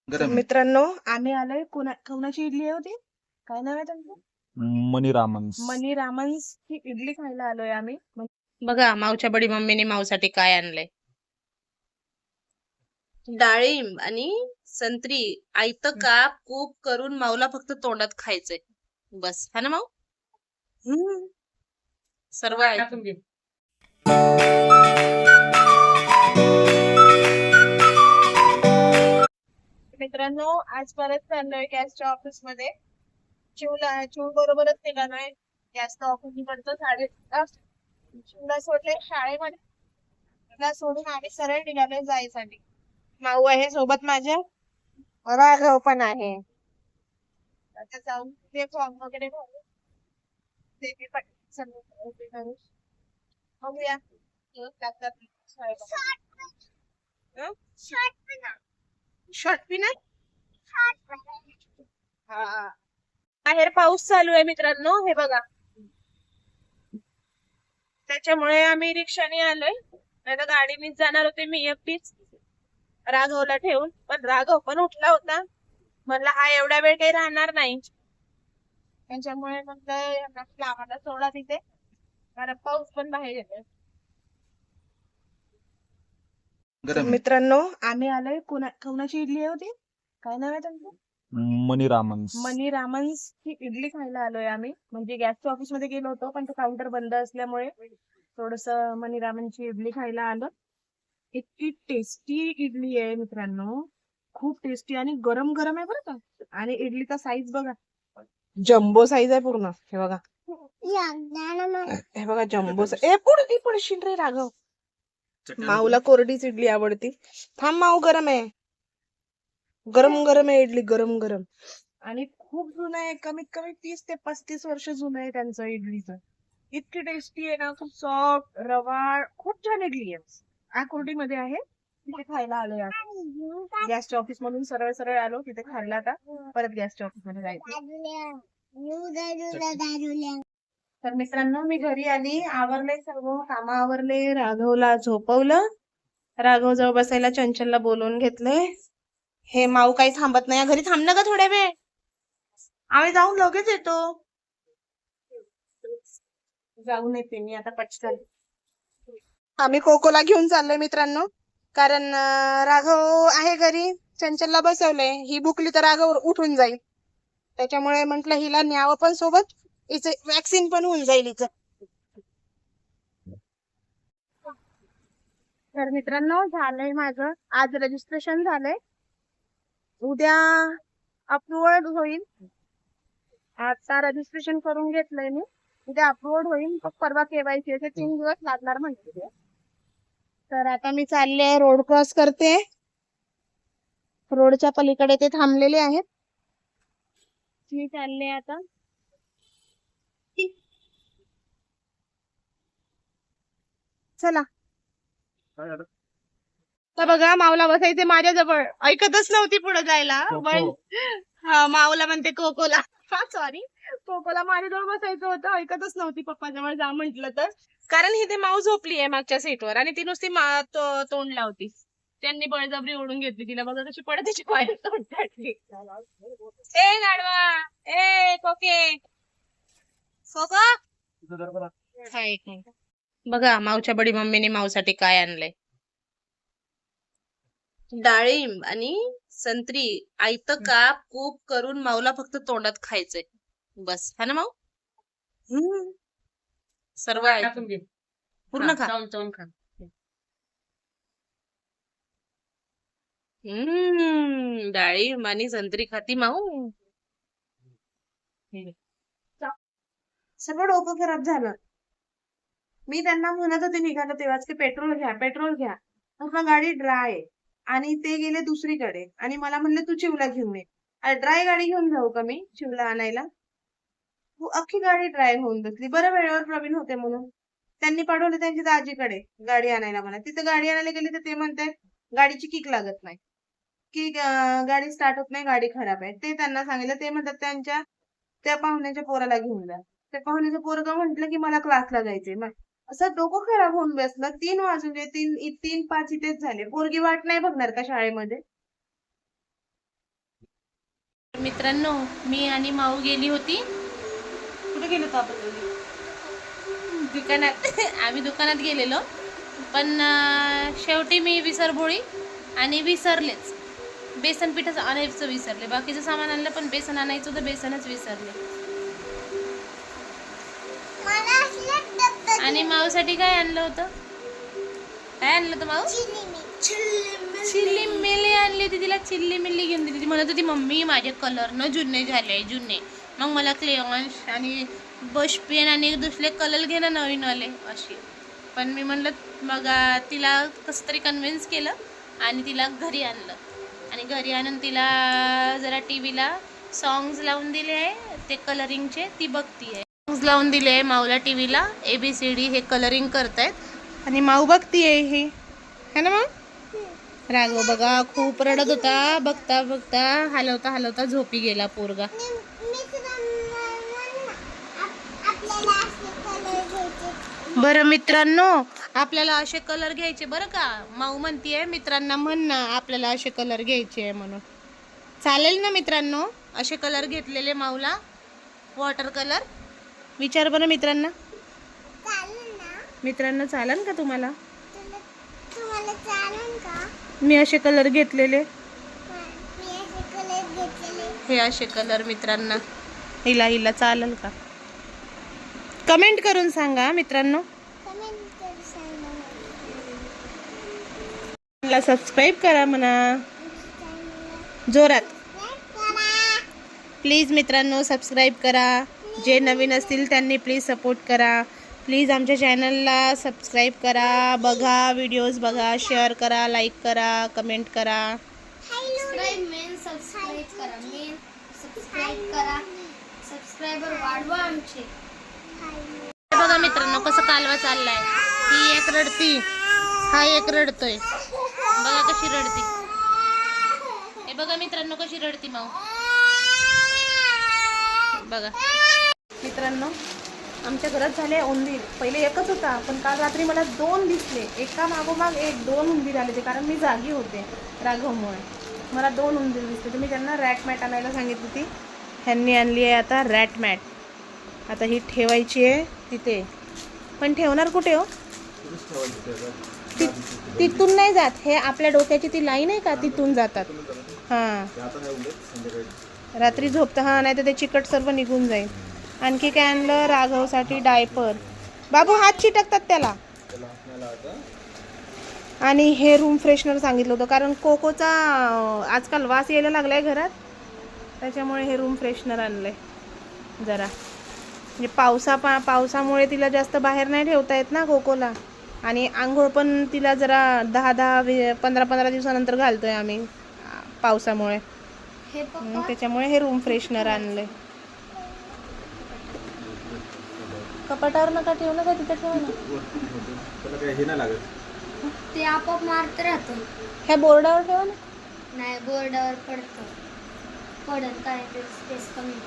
तर मित्रांनो, आम्ही आलोय कोणाची इडली होती? काय नाव आहे त्यांचं? मनी रामन्स. मनी रामन्स ची इडली खायला आलोय आम्ही. बघा माऊच्या बडी मम्मीने माऊसाठी काय आणलंय. डाळिंब आणि संत्री आयतं काप कूप करून माऊला फक्त तोंडात खायचंय. बस हा ना माऊ? सर्व ऐकून घे. मित्रांनो, आज परत चाललोय गॅसच्या ऑफिस मध्ये. चिव बरोबरच निघालोय गॅसच्या ऑफिस कडचं 8:30. चिवला सोडले शाळेमध्ये. तिला सोडून आम्ही सरळ निघालोय जायसाठी. माऊ आहे सोबत माझ्या, राघव पण आहे. आता जाऊन ते फॉर्म वगैरे भरू. ते मी पटकन करू. बघूया लागतात शॉर्ट पिन आहे. हा, बाहेर पाऊस चालू आहे मित्रांनो, हे बघा. त्याच्यामुळे आम्ही रिक्षाने आलोय, नाही तर गाडीनेच जाणार होते मी एकटीच राघवला ठेवून. पण राघव पण उठला होता, म्हणला हा एवढा वेळ काही राहणार नाही. त्याच्यामुळे म्हटलं आम्हाला सोडा तिथे, कारण पाऊस पण बाहेर येतोय. मित्रांनो, आम्ही आलोय कोणाची इडली होती? काय नाव आहे त्यांचं? मनी रामन्स. मनी रामन्स ची इडली खायला आलोय आम्ही. म्हणजे गॅसच्या ऑफिस मध्ये गेलो होतो, पण तो काउंटर बंद असल्यामुळे थोडस मनी रामन्सची इडली खायला आलो. इतकी टेस्टी इडली आहे मित्रांनो, खूप टेस्टी आणि गरम गरम आहे बरं का. आणि इडलीचा साईज बघा, जम्बो साईज आहे पूर्ण. हे बघा, हे बघा जम्बो साईज. पुढे पडशील रे राघव. माऊला कोरडीच इडली आवडती. थांब माऊ, गरम आहे, गरम गरम आहे इडली, गरम गरम. आणि खूप जुनं आहे, कमीत कमी 30 ते 35 वर्ष जुनं आहे त्यांचं इडलीचं. इतकी टेस्टी आहे ना, खूप सॉफ्ट रवाळ, खूप छान इडली आहे. आकुर्डीमध्ये आहे, तिथे खायला आलोय. गॅसच्या ऑफिस मधून सरळ सरळ आलो तिथे खायला. आता परत गॅसच्या ऑफिस मध्ये जायचं. तर मित्रांनो, मी घरी आली, आवरले सर्व काम, आवरले. राघवला झोपवलं, राघव जवळ बसायला चंचलला बोलवून घेतले. हे माऊ काही थांबत नाही, घरी थांब ना का थोड्या वेळ, आम्ही जाऊन लगेच येतो. जाऊन येते मी आता पटकन. आम्ही कोकोला घेऊन चाललोय मित्रांनो, कारण राघव आहे घरी, चंचलला बसवलंय. ही बुकली तर राघव उठून जाईल, त्याच्यामुळे म्हंटल हिला न्यावं पण सोबत, हिचं वॅक्सिन पण होऊन जाईल हिचं. तर मित्रांनो, झालंय माझं आज रजिस्ट्रेशन झालंय. उद्या अप्रुव्हल होईल. आता रजिस्ट्रेशन करून घेतलंय मी, उद्या अप्रुव्हल होईल. परवा केवायसी 3 दिवस लागणार म्हणते. तर आता मी चालले, रोड क्रॉस करते. रोडच्या पलीकडे ते थांबलेले आहेत, मी चालले आता. चला. तर बघा, माऊला बसायचे माझ्याजवळ, ऐकतच नव्हती पुढे जायला. माऊला म्हणते कोकोला, सॉरी, कोकोला माझ्याजवळ बसायचं होतं, ऐकतच नव्हती. पप्पा जवळ जा म्हंटल तर, कारण ही ते माऊ झोपली आहे मागच्या सीटवर आणि ती नुसती तोंड लावती. त्यांनी बळजबरी ओढून घेतली तिला. बघा कशी पडत, तिची पाय तोंड. ए गाडवा, ए कोके, कोको. बघा माऊच्या बडी मम्मीने माऊसाठी काय आणलंय. डाळिंब आणि संत्री आयतं काप कूप करून माऊला फक्त तोंडात खायचंय. बस हा ना माऊ? सर्व ऐकून घे. पूर्ण खा. डाळिंब आणि संत्री खाती माऊ. सगळं डोकं खराब झालं. मी त्यांना म्हणत होते निघालो तेव्हाच की पेट्रोल घ्या, पेट्रोल घ्या. पूर्ण गाडी ड्राय आहे आणि ते गेले दुसरीकडे आणि मला म्हणले तू चिवला घेऊन ये. ड्राय गाडी घेऊन जाऊ का मी चिवला आणायला? अख्खी गाडी ड्राय होऊन बसली. बरं वेळेवर प्रवीण होते म्हणून त्यांनी पाठवले त्यांच्या दाजीकडे गाडी आणायला. मला तिथे गाडी आणायला गेली तर ते म्हणते गाडीची किक लागत नाही, की गाडी स्टार्ट होत नाही, गाडी खराब आहे. ते त्यांना सांगितलं, ते म्हणतात त्यांच्या त्या पाहुण्याच्या पोराला घेऊन जा. त्या पाहुण्याचं पोरगा म्हंटल की मला क्लासला जायचंय. असं डोकं खराब होऊन बसलं. 3 वाजून 3-5 इथेच झाले. पोरगी वाट नाही बघणार का शाळेमध्ये? मित्रांनो, मी आणि माऊ गेली होती. कुठे गेलो होतो आपण दोघी? दुकानात. आम्ही दुकानात गेलेलो, पण शेवटी मी विसरभोळी आणि विसरलेच. बेसन पिठाचं आणायचं विसरले. बाकीचं सामान आणलं, पण बेसन आणायचं होतं, बेसनच विसरले. आणि माऊसाठी काय आणलं होतं? काय आणलं होतं माऊ? चिल्ली मिली आणली होती. तिला चिल्ली मिल्ली घेऊन दिली. ती म्हणत होती मम्मी माझे कलर न जुने झाले जुने, मग मला क्लेयॉन्स आणि बश पेन आणि दुसरे कलर घे ना नवीन आले असे. पण मी म्हणलं मग तिला कसं तरी कन्व्हिन्स केलं आणि तिला घरी आणलं. आणि घरी आणून तिला जरा टी व्हीला सॉंग्स लावून दिले आहे ते कलरिंगचे, ती बघती आहे. सॉंग्स लावून दिले आहे माऊला टी व्हीला. ABCD हे कलरिंग करतायत आणि माऊ बघतीये हे, है ना माऊ? राघव बघा खूप रडत होता. बघता बघता हलवता हलवता झोपी गेला पोरगा. बरं मित्रांनो, आपल्याला असे कलर घ्यायचे बरं का. माऊ म्हणतीये मित्रांना म्हण ना आपल्याला असे कलर घ्यायचे आहे म्हणून. चालेल ना मित्रांनो असे कलर घेतलेले माऊला, वॉटर कलर? विचार बरं मित्रांना. मित्रांनो चालेल का तुम्हाला? मी असे कलर घेतलेले, हे असे कलर मित्रांना. हिला हिला चालेल का? कमेंट करून सांगा मित्रांनो. सबस्क्राईब करा म्हणा जोरात प्लीज मित्रांनो. सबस्क्राईब करा. जे नवीन असतील त्यांनी प्लीज सपोर्ट करा. प्लीज आमच्या चॅनलला सबस्क्राईब करा. बघा व्हिडिओज बघा, शेअर करा, लाईक करा, कमेंट करा. सबस्क्रायबर वाढवा आमचे. बघा मित्रांनो कसं कालवा चाललाय. ही एक रडती, हा एक रडतोय. बघा कशी रडती. हे बघा मित्रांनो कशी रडती माऊ. बघा मित्रांनो, आमच्या घरात झाले उंदीर. पहिले एकच होता, पण काल रात्री मला 2 दिसले. एका मागोमाग एक 2 उंदीर आले ते, कारण मी जागी होते राघवमुळे. मला 2 उंदीर दिसले. तर मी त्यांना रॅट मॅट आणायला सांगितली होती. ह्यांनी आणली आहे आता रॅट मॅट. आता ही ठेवायची आहे तिथे. पण ठेवणार कुठे हो? तिथून नाही जात. हे आपल्या डोक्याची ती लाईन आहे का, तिथून जातात. हां रात्री झोपतं. हां नाही तर ते चिकट सर्व निघून जाईल. आणखी काय आणलं? राघवसाठी डायपर. बाबू हात चिटकतात त्याला. आणि हे रूम फ्रेशनर सांगितलं होतं, कारण कोकोचा आजकाल वास यायला लागलाय घरात, त्याच्यामुळे हे रूम फ्रेशनर आणलंय. जरा म्हणजे पावसामुळे तिला जास्त बाहेर नाही ठेवता येत ना कोकोला. आणि आंघोळ पण तिला जरा 10-10, 15-15 दिवसानंतर घालतोय आम्ही पावसामुळे. त्याच्यामुळे हे रूम फ्रेशनर आणलंय. कपाटावर नका ठेवू नका, तिथे ठेवा ना. ते आपोआप मारत राहतं. ह्या बोर्डावर ठेवा ना. नाही बोर्डावर पडतं. पडत काय ते स्पेस कमी.